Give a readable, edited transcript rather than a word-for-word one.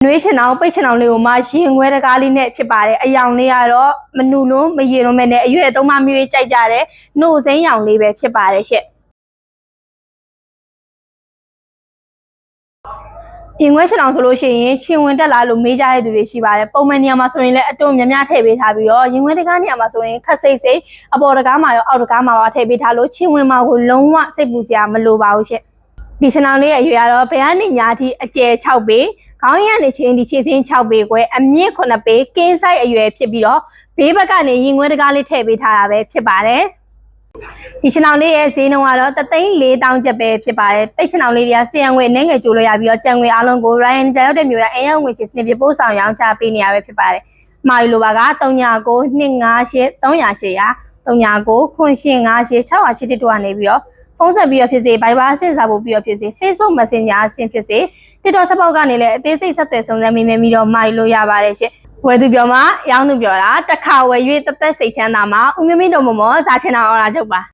နွေးချင်အောင်ပိတ်ချင်အောင်လေးကိုမှရင်ခွဲတကားလေးနဲ့ဖြစ်ပါတယ်အယောင်လေးကတော့မနူလုံးမရေလုံးမဲ့နဲ့အရွယ်သုံးမမျိုးကြိုက်ကြတယ်နှုတ်စိမ်းရောင်လေးပဲဖြစ်ပါတယ်ရှင့်ရင်ခွဲချင်အောင်ဆိုလို့ရှိရင်ချင်းဝင်တက်လာလို့မေးကြတဲ့သူတွေရှိပါတယ်ပုံမှန်နေရာမှာဆိုရင်လည်းအတွန်းများများထည့်ပေးထားပြီးတော့ရင်ခွဲတကားနေရာမှာဆိုရင်ခက်စိတ်စိတ်အပေါ်တကားမှာရောအောက်တကားမှာပါထည့်ပေးထားလို့ချင်းဝင်မှာကိုလုံးဝစိတ်ပူစရာမလိုပါဘူးရှင့်ဒီချင်အောင်လေးရဲ့အရွယ်ကတော့ဘယ်ကနေညာထိအကျယ်6ပေခေါင်းရည်နဲ့ချင်းဒီခြေစင်း6ပေခွဲအမြင့်9ပေကင်းဆိုင်အရွယ်ဖြစ်ပြီးတော့ဘေးဘက်ကနေရင်ခွဲတကားလေးထည့်ပေးထားတာပဲဖြစ်ပါတယ်ဒီချင်အောင်လေးရဲ့ဈေးနှုန်းကတော့3,400ကျပ်ပဲဖြစ်ပါတယ်ပိတ်ချင်အောင်လေးတွေကစီယံငွေအနှဲငယ်ကျိုးလို့ရပြီးတော့ကြံငွေအားလုံးကို Ryan ကြာရောက်တဲ့မျိုးတိုင်းအရင်ငွေချစ်စနစ်ပြပို့ဆောင်ရောင်းချပေးနေရပဲဖြစ်ပါတယ်မာယူလိုပါက399258 300 39ခွန်ရှင်58 680တို့ကနေပြီးတော့ဖုန်းဆက်ပြီးတော့ဖြစ်စေ Viber အဆင့်စာပို့ပြီးတော့ဖြစ်စေ Facebook Messenger အဆင့်ဖြစ်စေ TikTok ချက်ပေါက်ကနေလည်းအသေးစိတ်ဆက်သွယ်စုံစမ်းမိမယ်ပြီးတော့မာယူလို့ရပါတယ်ရှင်ဝယ်သူပြောမှာရောင်းသူပြောတာတစ်ခါဝယ်၍တသက်စိတ်ချမ်းသာမှာဦးမမင်းတို့မမောစားချင်အောင်အော်လာချုပ်ပါ